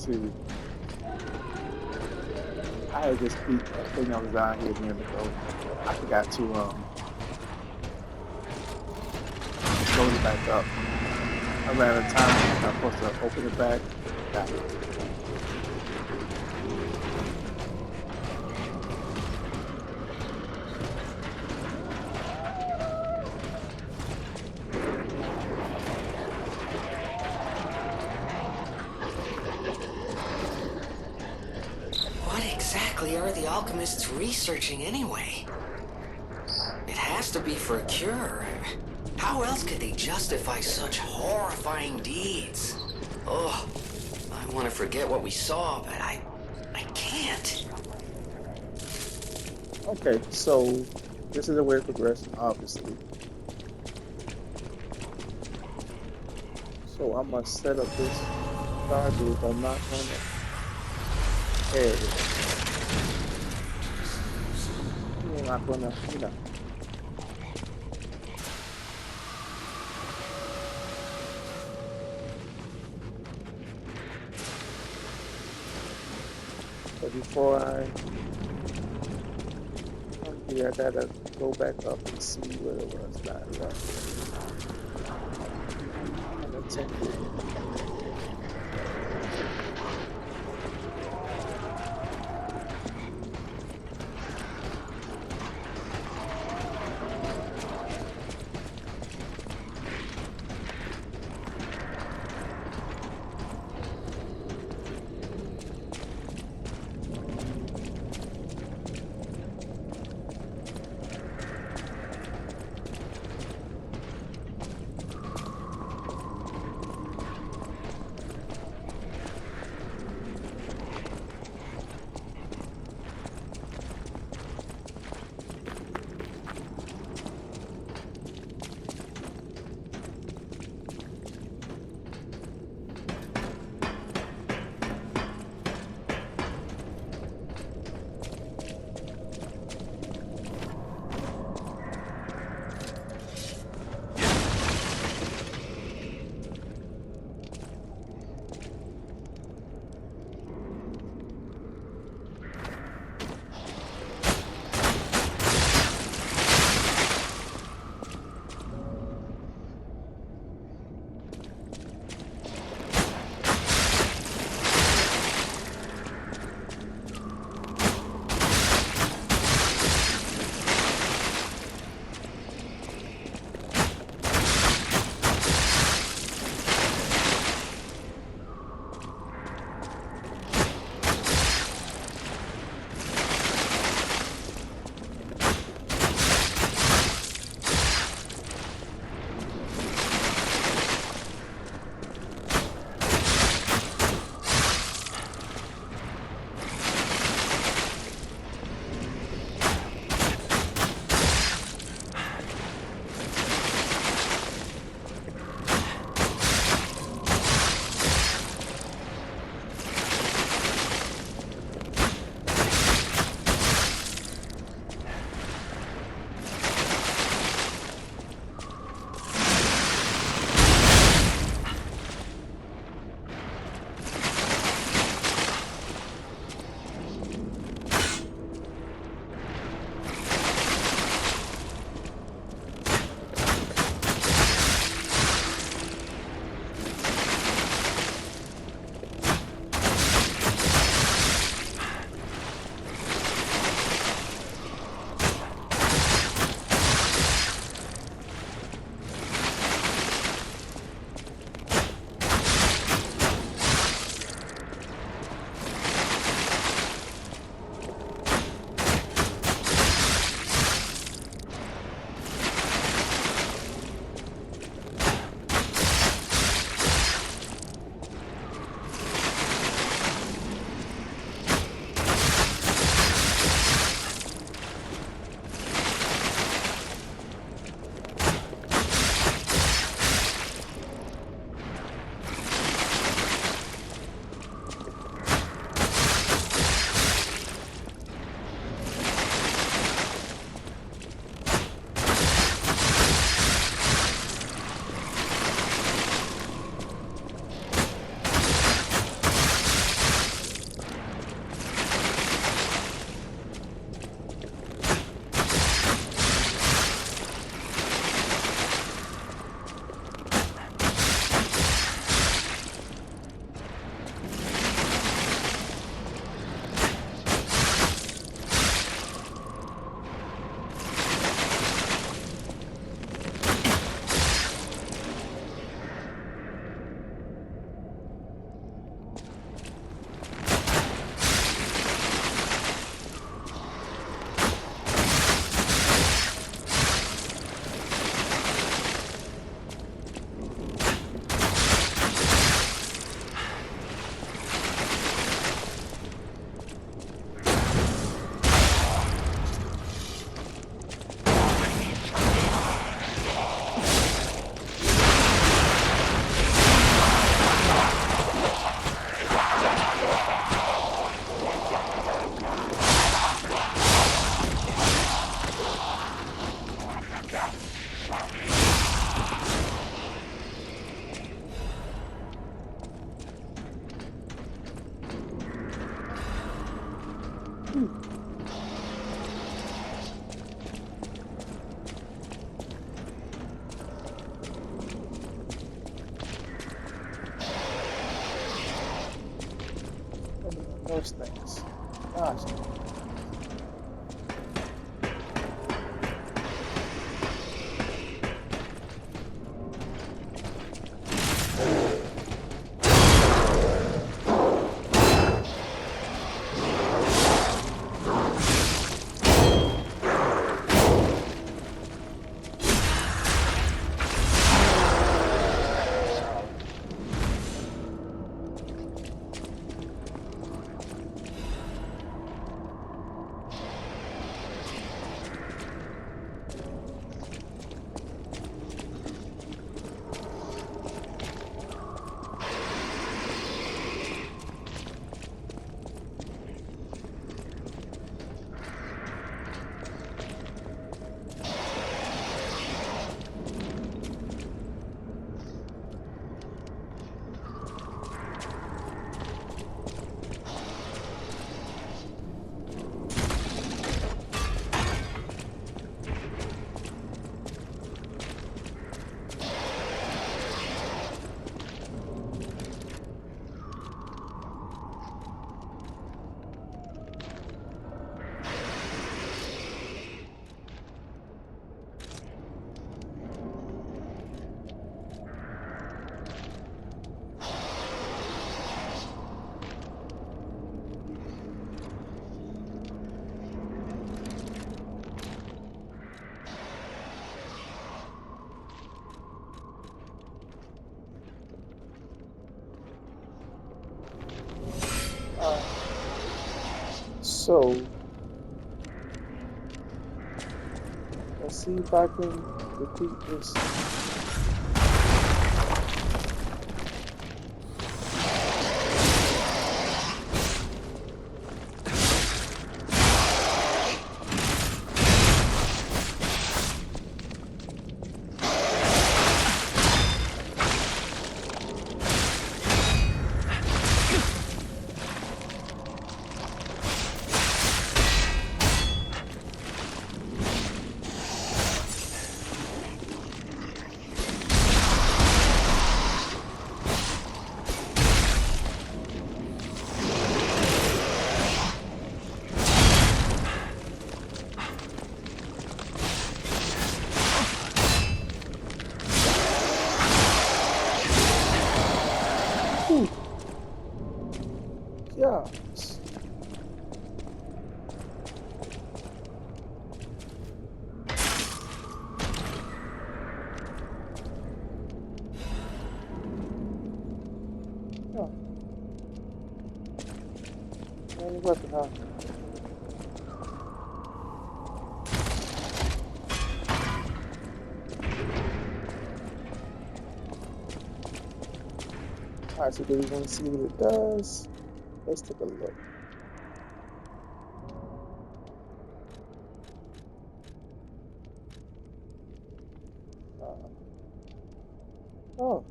see. I had just beat that thing I was down here a minute ago. I forgot to load it back up. I ran out of time. I'm supposed to open it back. Got it. What exactly are the alchemists researching anyway? It has to be for a cure. How else could they justify such horrifying deeds? Oh, I want to forget what we saw, but I can't. Okay, so this is a way of progression, obviously. So I'm gonna set up this garbage. I'm not gonna add it. I'm not gonna, But before I come here, I gotta go back up and see where it was that unattended. Those things. Gosh. So let's see if I can repeat this. Yes. Yeah. Any weapon, huh? Alright, so do we want to see what it does? Let's take a look. Oh,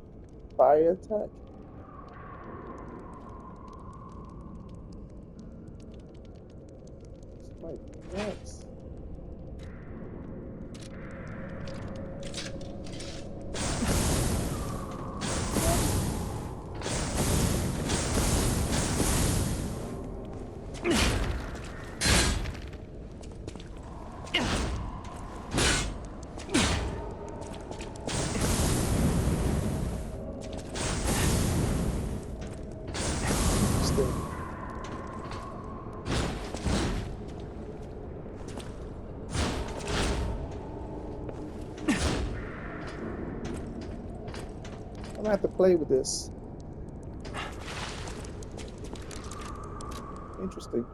fire attack. Like, yes. Interesting. I'm gonna have to play with this. Interesting.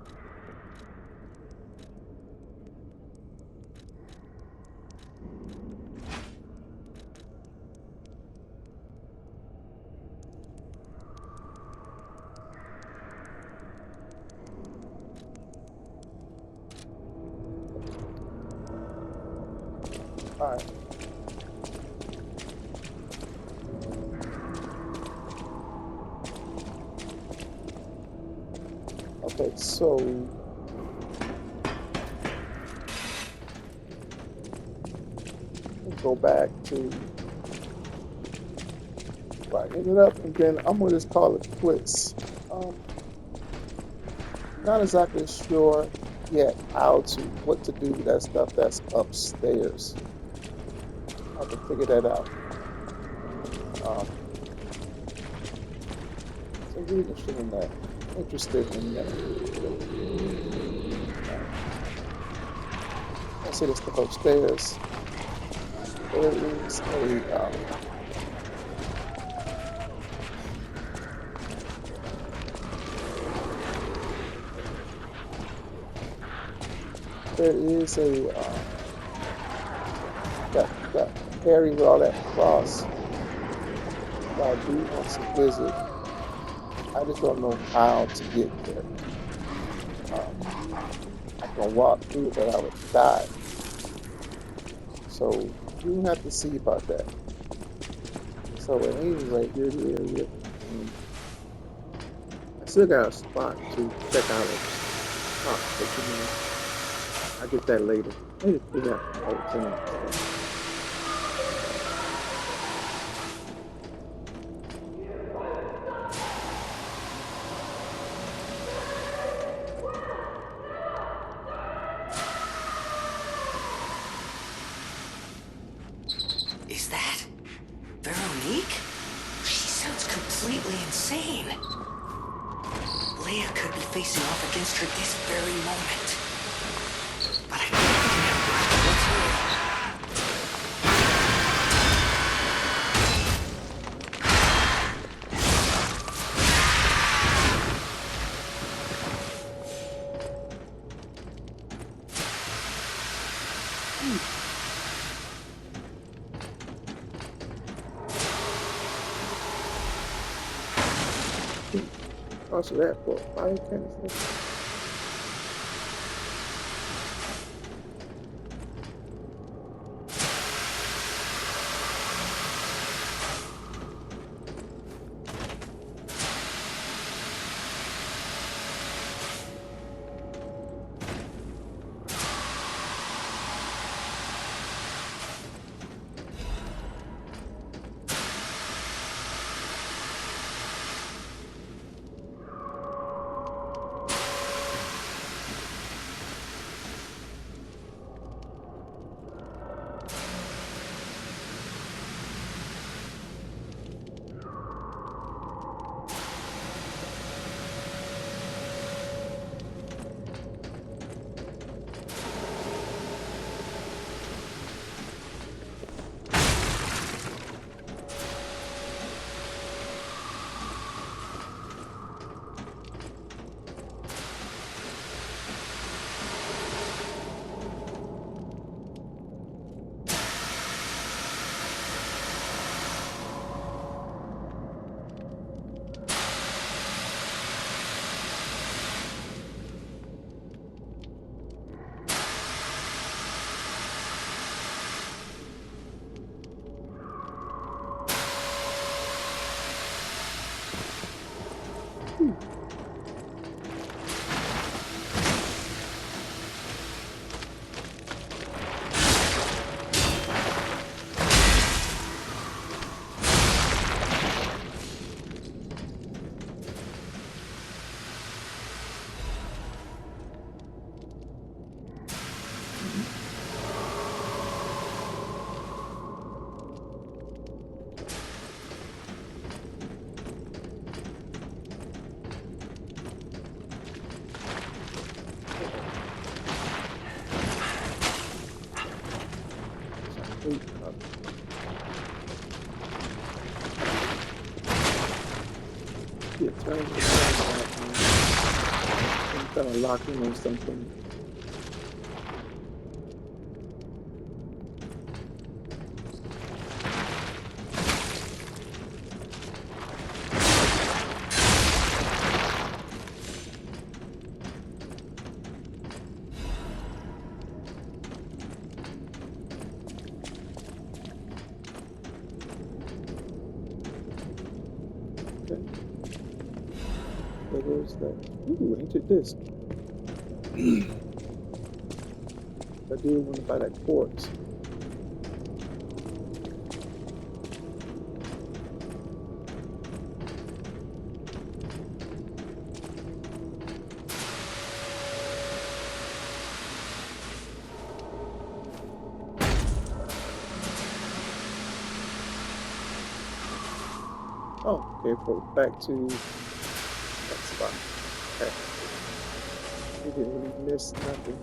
All right. Okay, so go back to where I ended up, and then I'm gonna just call it quits. Not exactly sure yet what to do with that stuff that's upstairs. I have to figure that out. Um, so really interested in that. Interested in that. I see the stuff upstairs. There is that area with all that cross that I do want to visit. I just don't know how to get there. I can walk through it, but I would die. So we'll have to see about that. So at any rate, here's the area. And I still got a spot to check out of top, but I'll get that later. I need to figure out the whole thing. Is that Veronique? She sounds completely insane. Leia could be facing off against her this very moment. But I don't. Let's hurry. Also that for fire canister. I'm kind of locked in on something. There's that. Ooh, ancient disc. I do want to buy that quartz. Okay, for back to that spot. Okay. We didn't really miss nothing.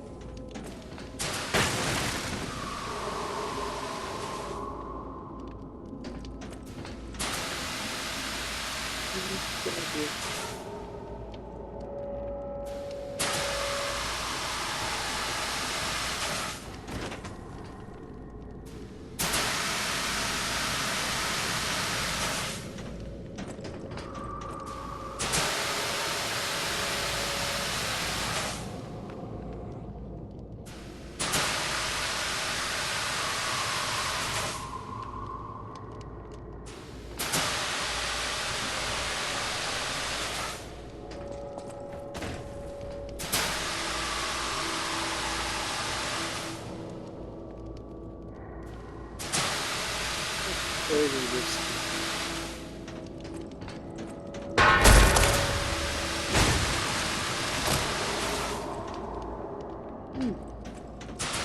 Very risky.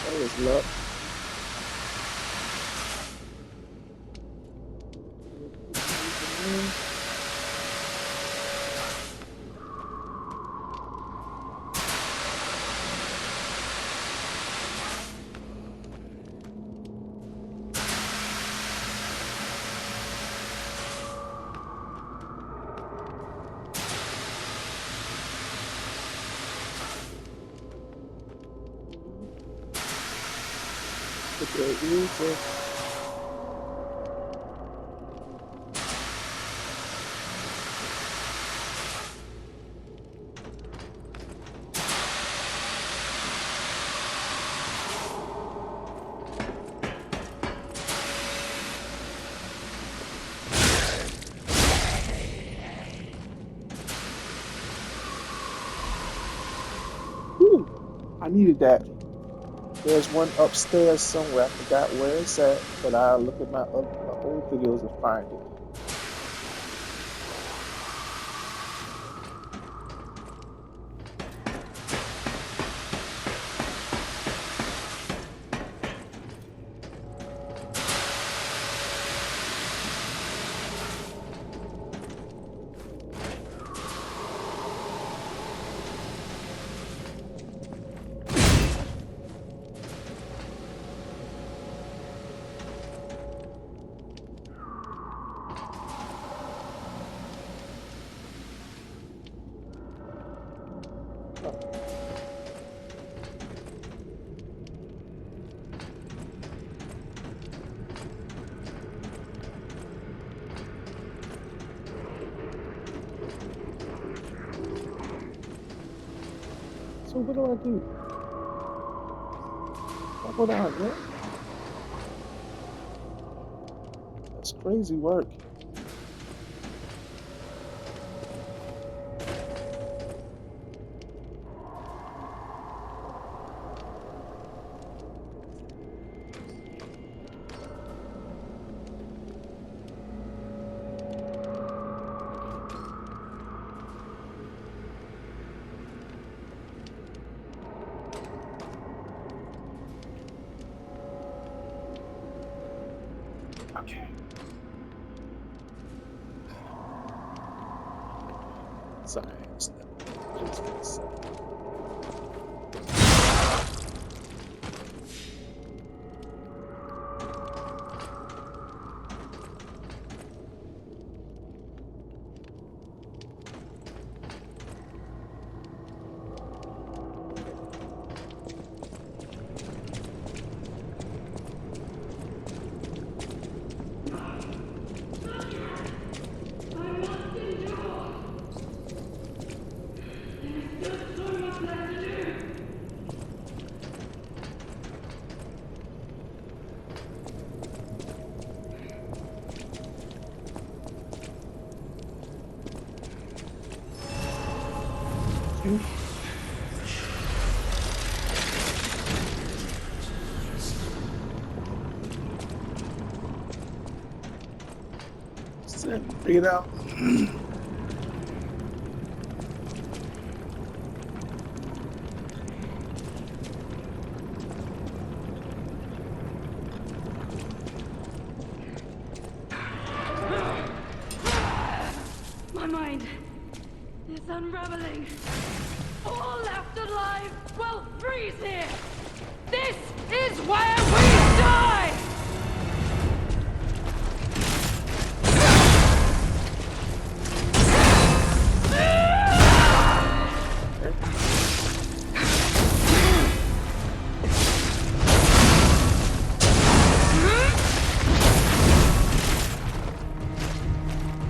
That was luck. Okay, easy. Whew, I needed that. There's one upstairs somewhere. I forgot where it's at, but I'll look at my old videos and find it. Oh, so what do I do? I go down there? That's crazy work. Okay. Sorry, just for a second. Okay. Figure it out. family, all left alive, will freeze here. This is where we die!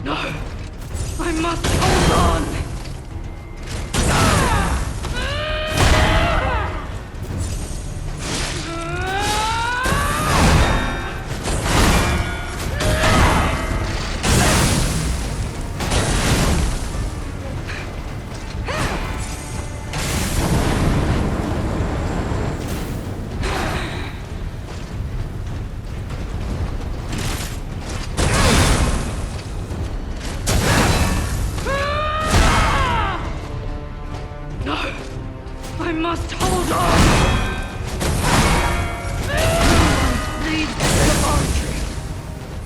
No! I must hold on! I must hold on! Leave this laboratory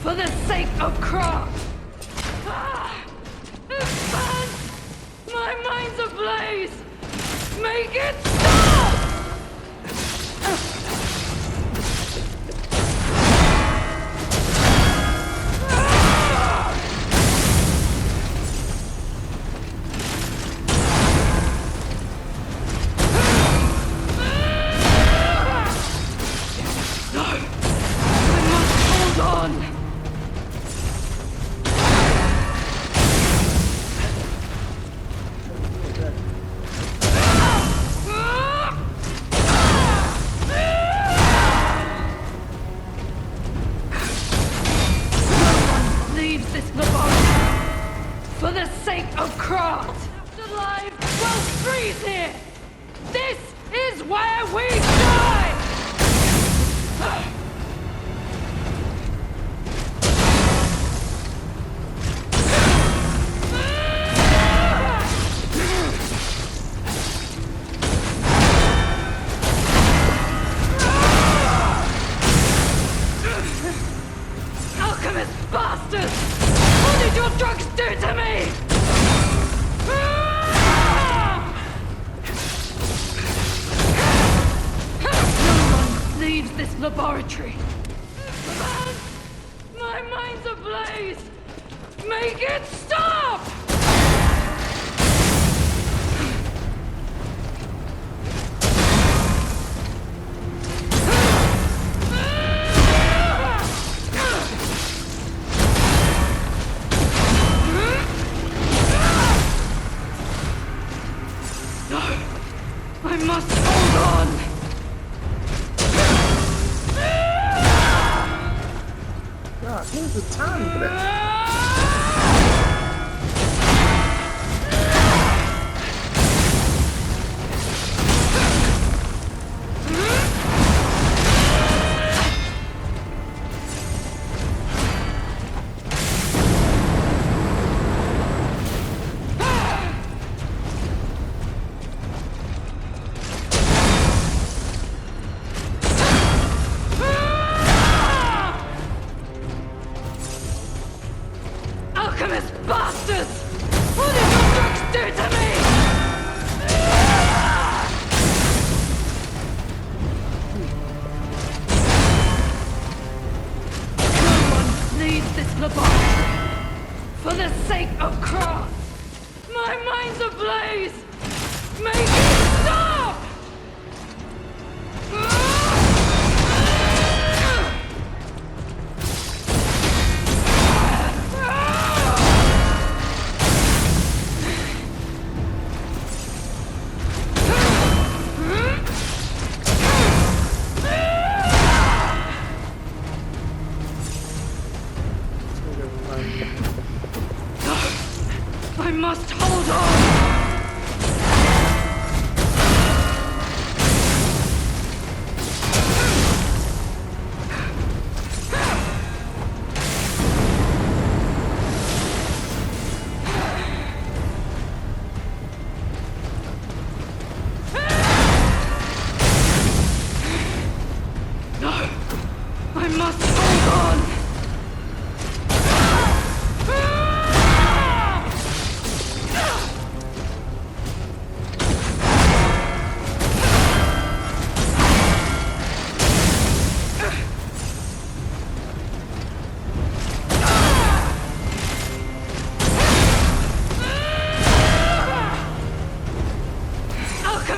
for the sake of craft! Advance! My mind's ablaze! Make it stop! This laboratory for the sake of craft. Alive, will freeze here. This is where we die. Alchemist bastards! What did your drugs do to me? No one leaves this laboratory. My mind's ablaze! Make it stop! I must hold on! God, where's the time for that?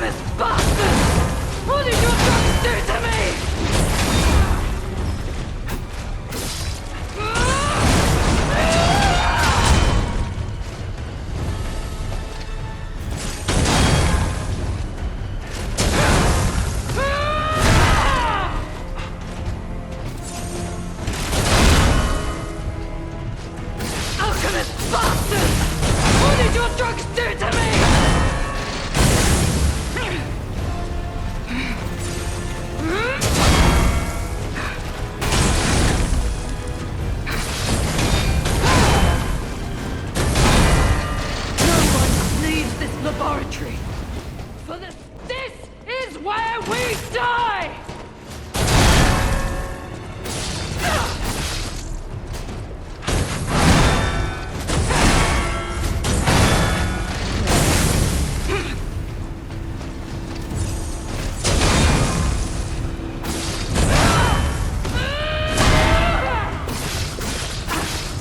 Alchemist bastard! What did your drugs do to me? Alchemist bastard! What did your drugs do to me? No one leaves this laboratory. For this is where we die!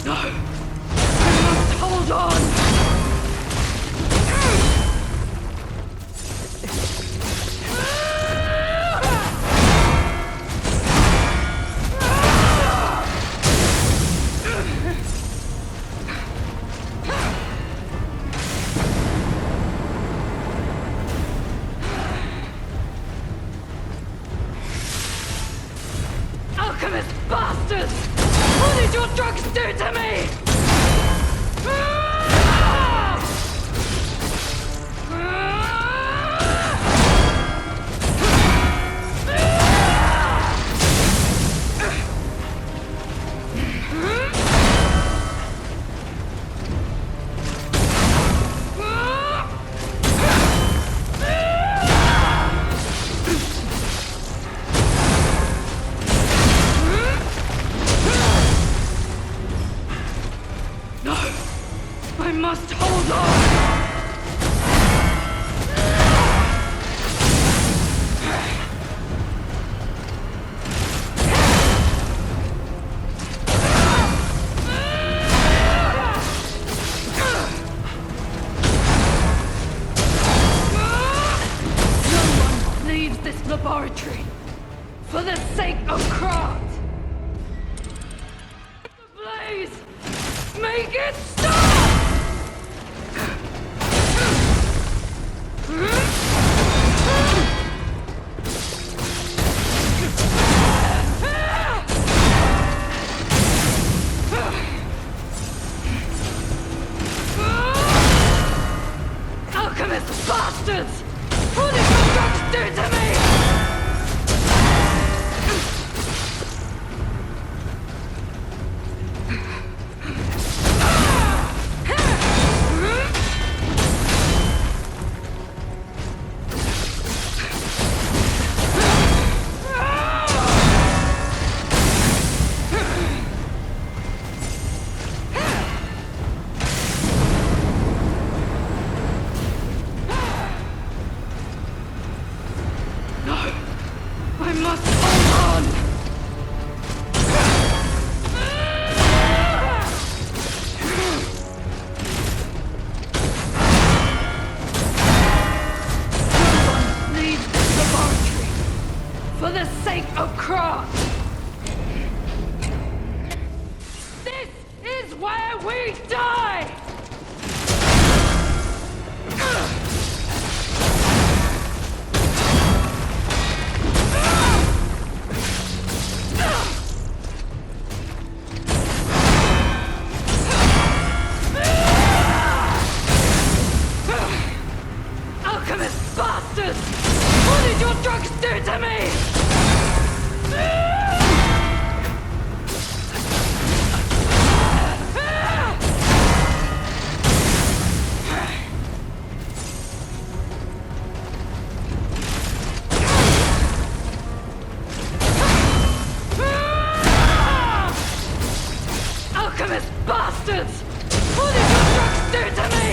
No! I must hold on! Alchemist bastards! What did your drugs do to me? No! I must hold on! No one leaves this laboratory for the sake of craft! The blaze! Make it stop! Alchemist bastards! What did your drugs do to me? No! I must hold on! No one leaves this laboratory for the sake of craft! This is where we die! Alchemist bastards! What did your drugs do to me? Alchemist bastards! What did your drugs do to me?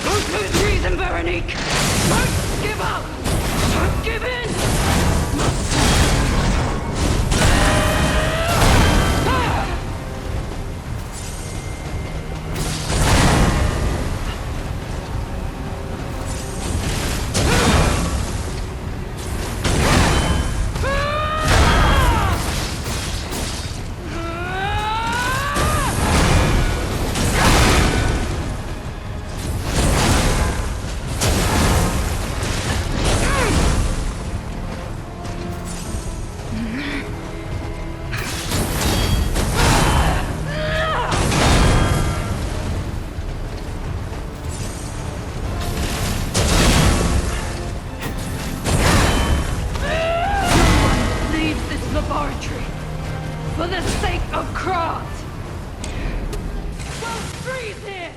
Don't lose reason, Veronique! Don't give up! Don't give in! laboratory for the sake of Krat. We'll freeze here.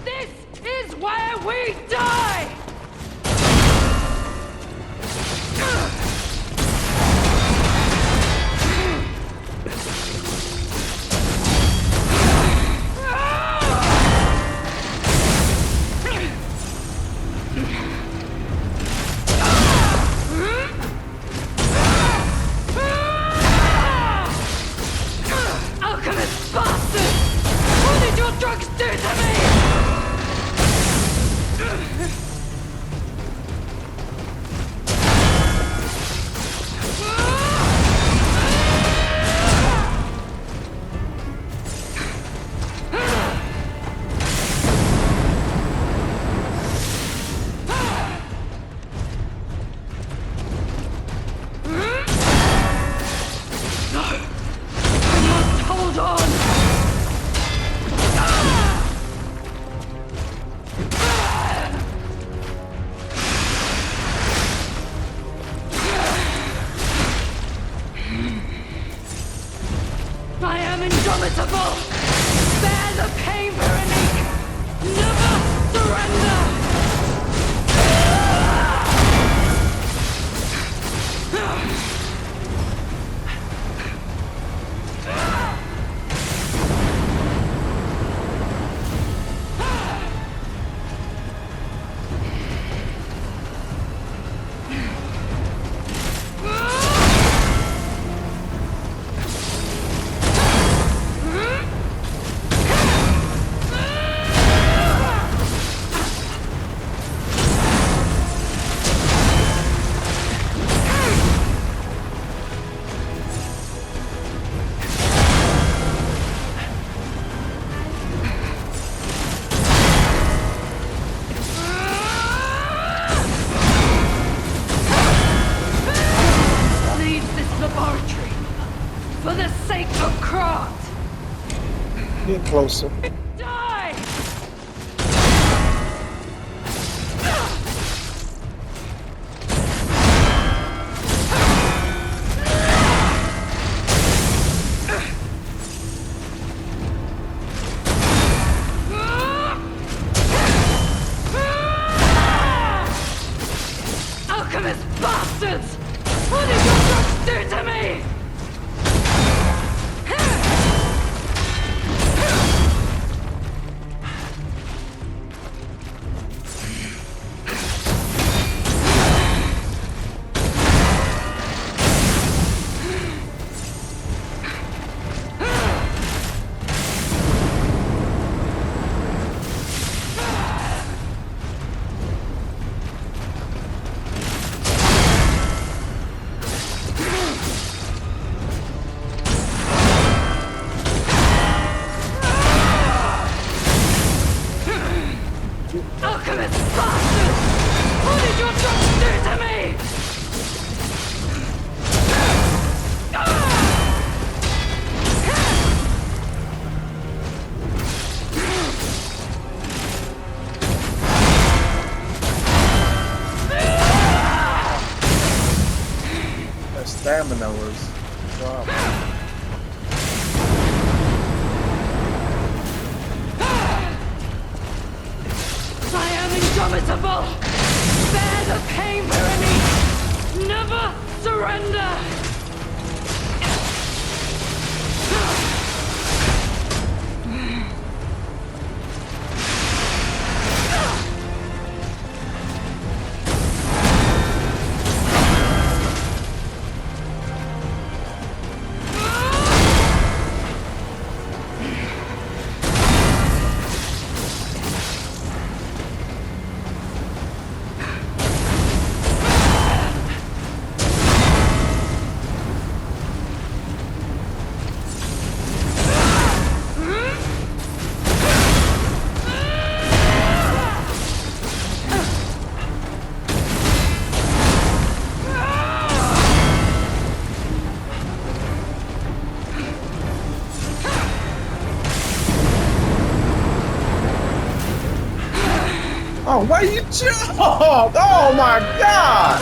This is where we die. Alchemist bastard! What did your drugs do to me? Hold on! I am indomitable! Bear the pain, Veronique! Never surrender! Leave this laboratory for the sake of Krat. Get closer. Die! Alchemist bastards! What did your drugs do to me? Alchemist bastards! What did your drugs do to me? That stamina was dropping. I am indomitable! Bear the pain, Veronique! Never surrender! Oh, why you jump? Oh my God!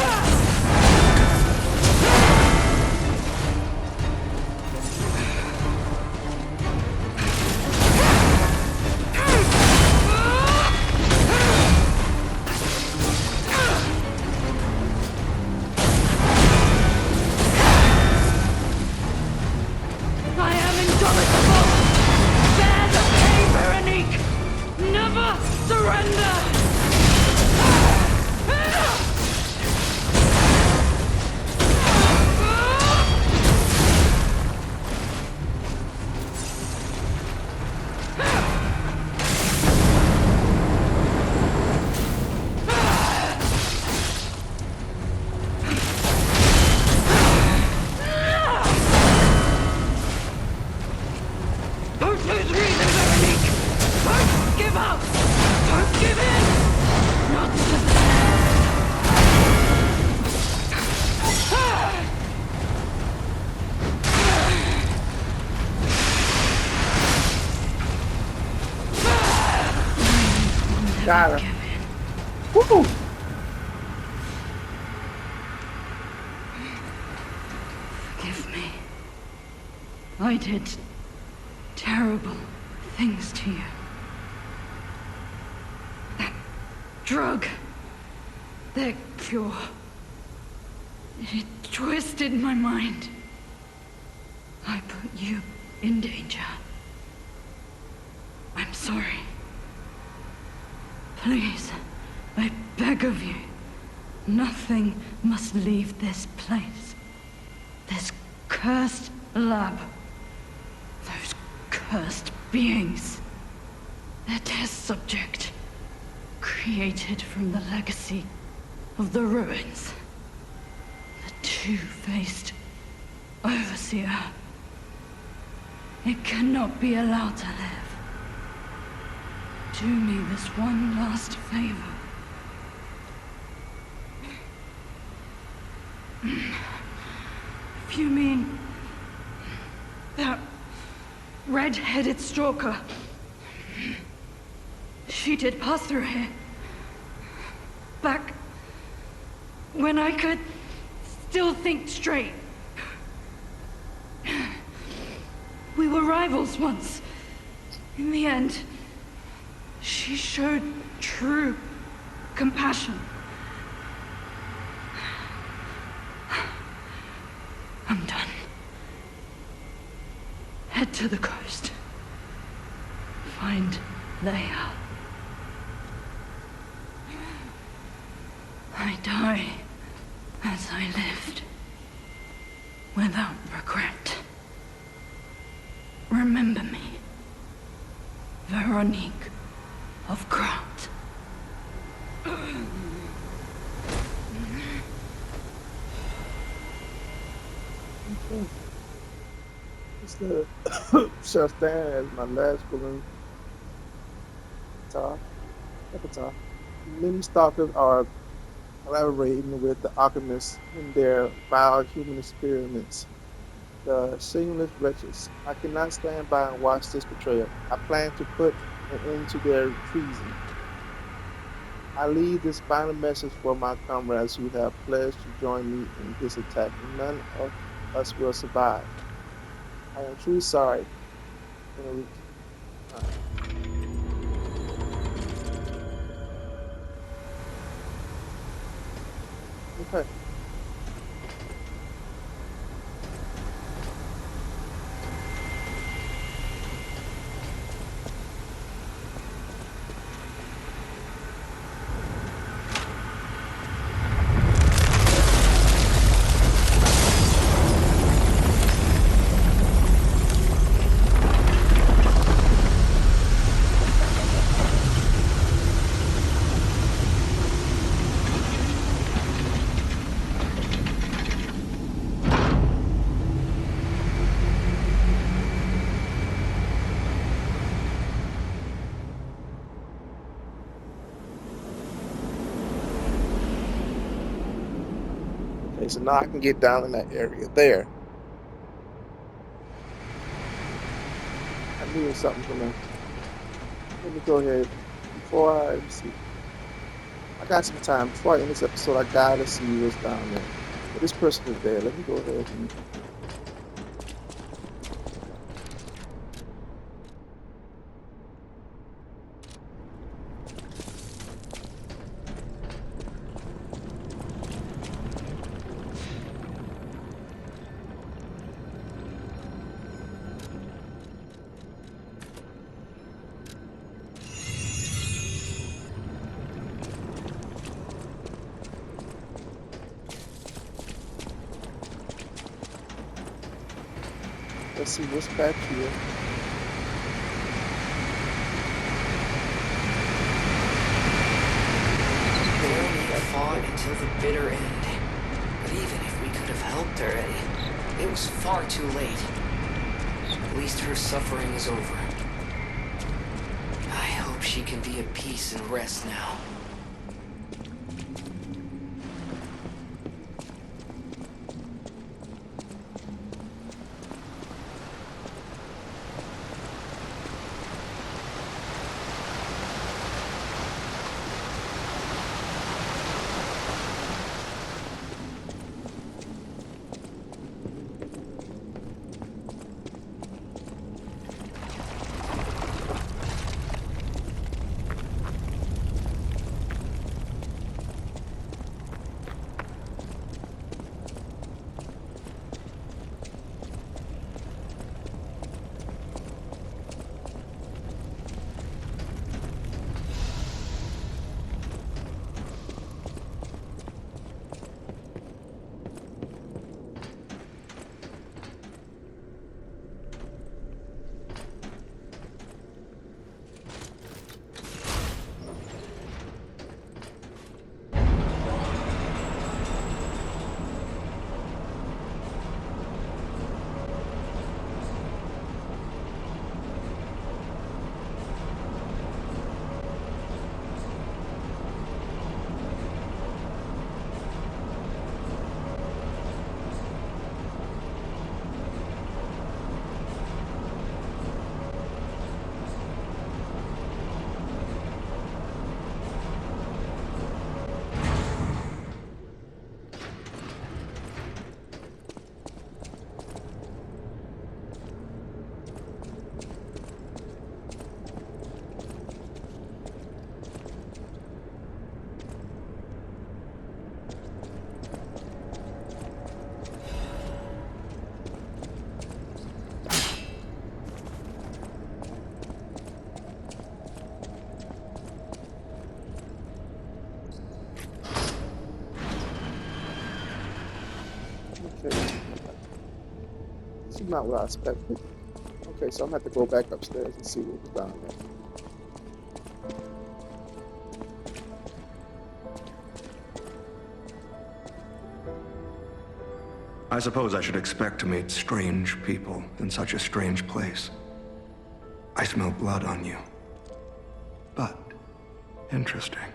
got her. Give in. Woo! Forgive me. I did terrible things to you. That drug, their cure, it twisted my mind. I put you in danger. I'm sorry. Please, I beg of you, nothing must leave this place. This cursed lab. Those cursed beings. Their test subject. Created from the legacy of the ruins. The two-faced overseer. It cannot be allowed to live. Do me this one last favor. If you mean that red-headed stalker, she did pass through here. Back when I could still think straight. We were rivals once. In the end, she showed true compassion. I'm done. Head to the coast. Find Leia. I die as I lived, without regret. Remember me, Veronique of Krat. Okay. It's the shall stand as my last balloon. Top. At the top. Many stalkers are collaborating with the alchemists in their vile human experiments. The shameless wretches. I cannot stand by and watch this betrayal. I plan to put an end to their treason. I leave this final message for my comrades who have pledged to join me in this attack. None of us will survive. I am truly sorry. Veronique. Okay. Okay, so now I can get down in that area there. I knew something from them. Let me go ahead before I let me see. I got some time before I end this episode. I gotta see what's down there. But this person is there. Let me go ahead and let's see what's back here. Veronique fought until the bitter end. But even if we could have helped her, it was far too late. At least her suffering is over. I hope she can be at peace and rest now. Okay. This is not what I expected. Okay, so I'm gonna have to go back upstairs and see what was down there. I suppose I should expect to meet strange people in such a strange place. I smell blood on you. But, interesting.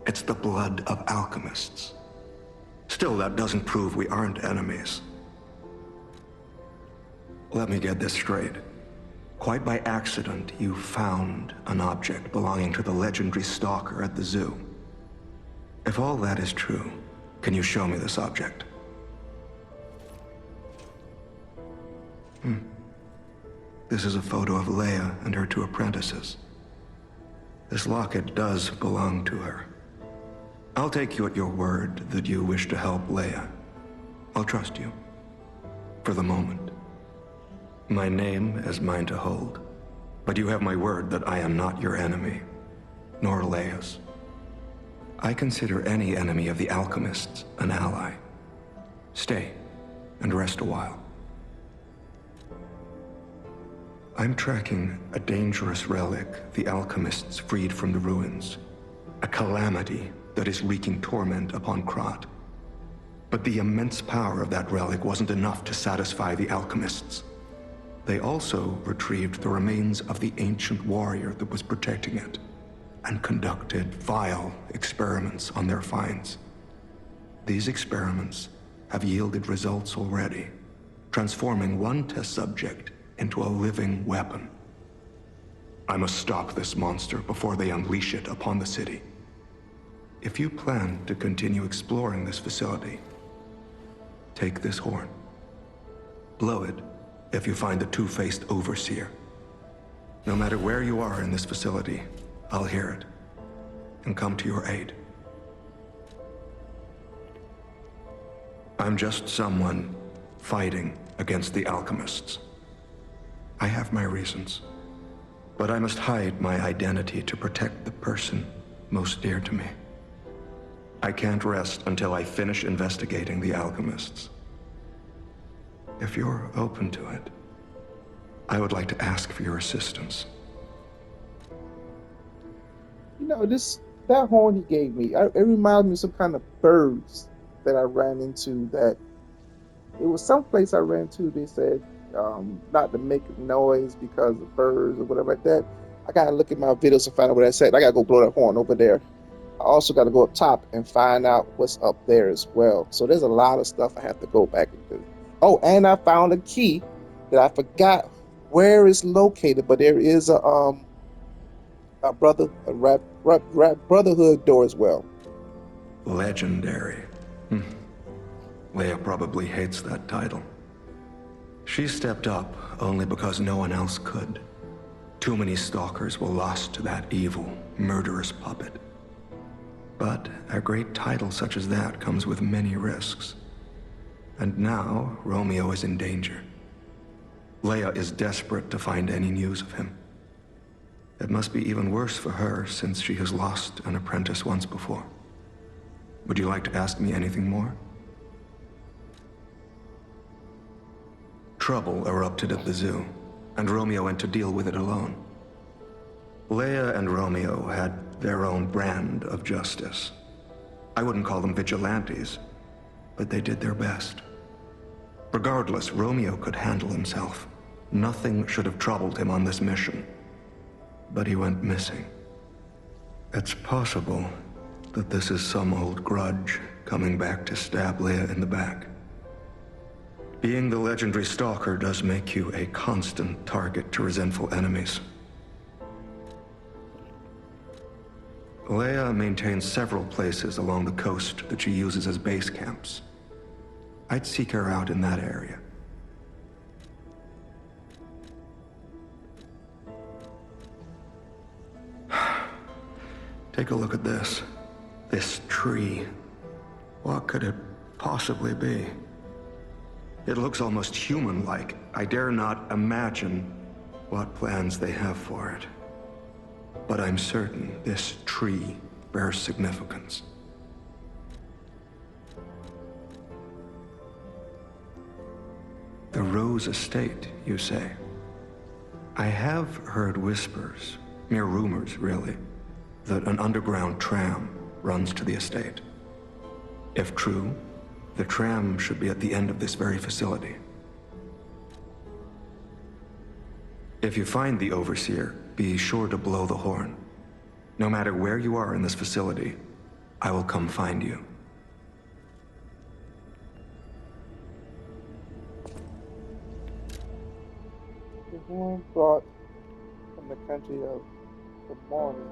It's the blood of alchemists. Still, that doesn't prove we aren't enemies. Let me get this straight. Quite by accident, you found an object belonging to the legendary stalker at the zoo. If all that is true, can you show me this object? This is a photo of Leia and her 2 apprentices. This locket does belong to her. I'll take you at your word that you wish to help Leia. I'll trust you. For the moment. My name is mine to hold. But you have my word that I am not your enemy, nor Leia's. I consider any enemy of the alchemists an ally. Stay and rest a while. I'm tracking a dangerous relic the alchemists freed from the ruins. A calamity that is wreaking torment upon Krat. But the immense power of that relic wasn't enough to satisfy the alchemists. They also retrieved the remains of the ancient warrior that was protecting it, and conducted vile experiments on their finds. These experiments have yielded results already, transforming one test subject into a living weapon. I must stop this monster before they unleash it upon the city. If you plan to continue exploring this facility, take this horn. Blow it if you find the 2-faced overseer. No matter where you are in this facility, I'll hear it and come to your aid. I'm just someone fighting against the alchemists. I have my reasons, but I must hide my identity to protect the person most dear to me. I can't rest until I finish investigating the alchemists. If you're open to it, I would like to ask for your assistance. You know, that horn he gave me, it reminds me of some kind of birds that I ran into. That it was someplace I ran to. They said not to make noise because of birds or whatever like that. I gotta look at my videos to find out what I said. I gotta go blow that horn over there. I also got to go up top and find out what's up there as well. So there's a lot of stuff I have to go back and do. Oh, and I found a key that I forgot where it's located, but there is a brotherhood door as well. Legendary. Leia probably hates that title. She stepped up only because no one else could. Too many stalkers were lost to that evil, murderous puppet. But a great title such as that comes with many risks. And now, Romeo is in danger. Leia is desperate to find any news of him. It must be even worse for her since she has lost an apprentice once before. Would you like to ask me anything more? Trouble erupted at the zoo, and Romeo went to deal with it alone. Leia and Romeo had their own brand of justice. I wouldn't call them vigilantes, but they did their best. Regardless, Romeo could handle himself. Nothing should have troubled him on this mission. But he went missing. It's possible that this is some old grudge coming back to stab Leia in the back. Being the legendary stalker does make you a constant target to resentful enemies. Leia maintains several places along the coast that she uses as base camps. I'd seek her out in that area. Take a look at this. This tree. What could it possibly be? It looks almost human-like. I dare not imagine what plans they have for it. But I'm certain this tree bears significance. Rose Estate, you say? I have heard whispers, mere rumors really, that an underground tram runs to the estate. If true, the tram should be at the end of this very facility. If you find the Overseer, be sure to blow the horn. No matter where you are in this facility, I will come find you. The horn brought from the country of the morning.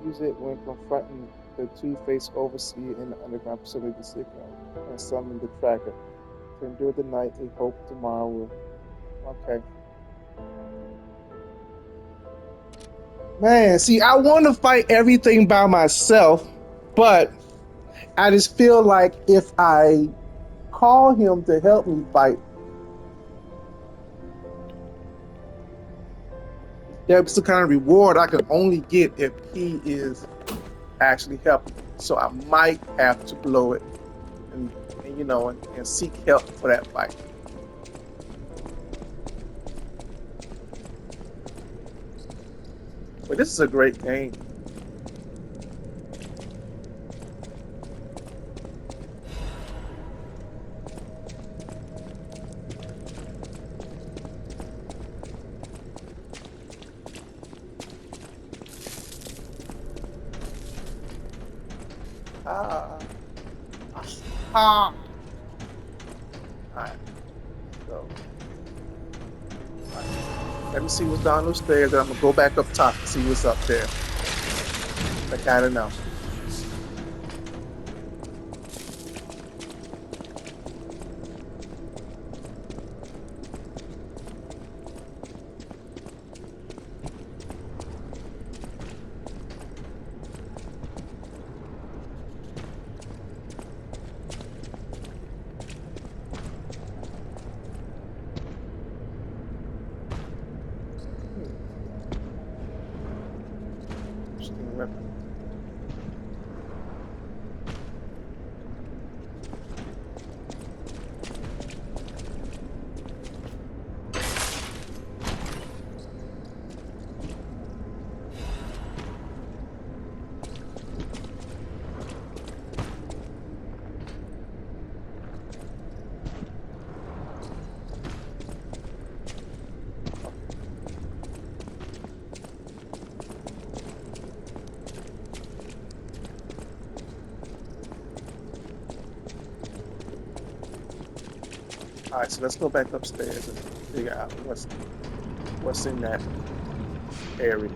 Use it when confronting the two-faced overseer in the underground facility signal and summon the tracker. To endure the night, we hope tomorrow will. Okay. Man, see, I want to fight everything by myself, but I just feel like if I call him to help me fight, that's the kind of reward I can only get if he is actually helping. So I might have to blow it and and seek help for that fight. But this is a great game. All right. So, all right. Let me see what's down those stairs, and I'm gonna go back up top and see what's up there. I kind of know. Interesting weapon. All right, so let's go back upstairs and figure out what's in that area.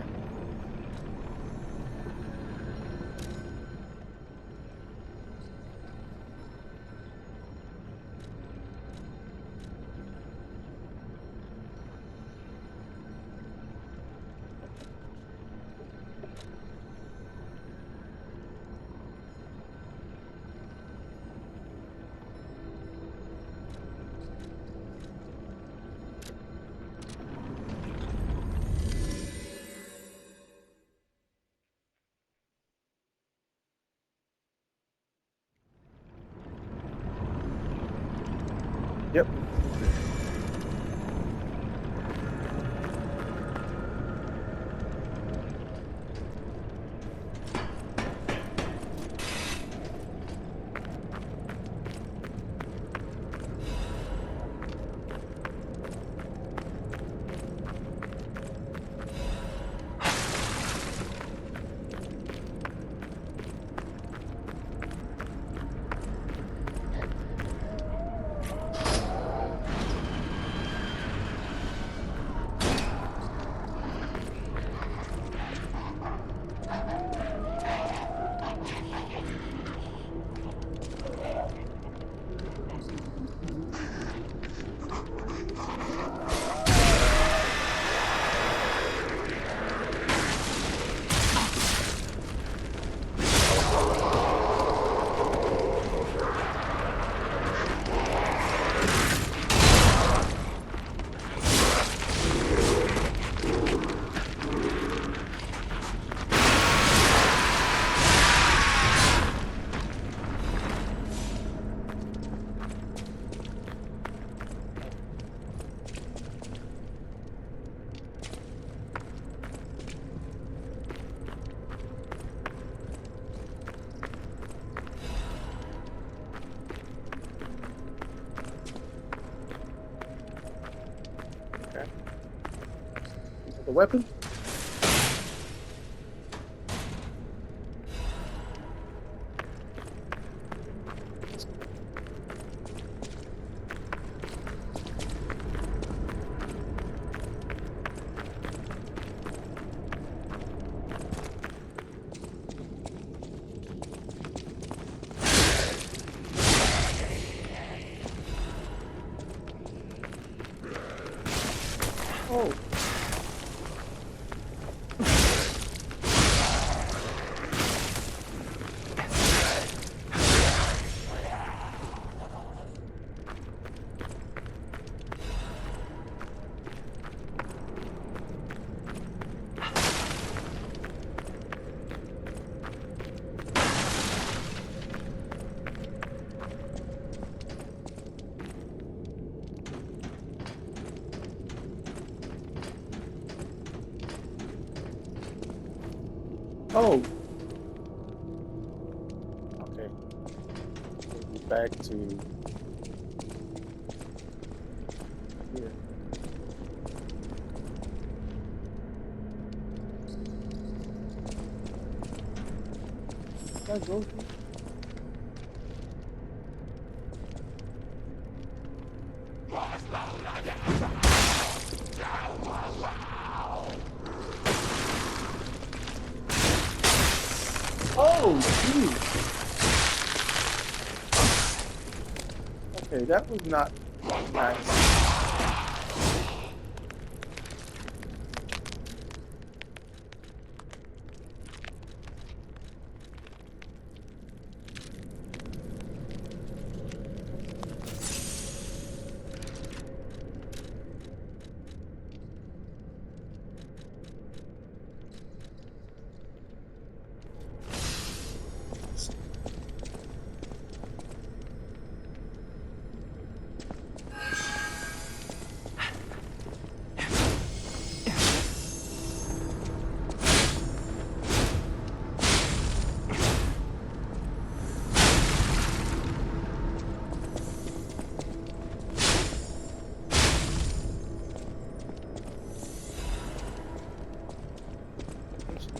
Yep. The weapon? Oh. Oh. Okay. We'll be back to here. Can I go here? Oh, geez. Okay, that was not nice.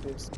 This.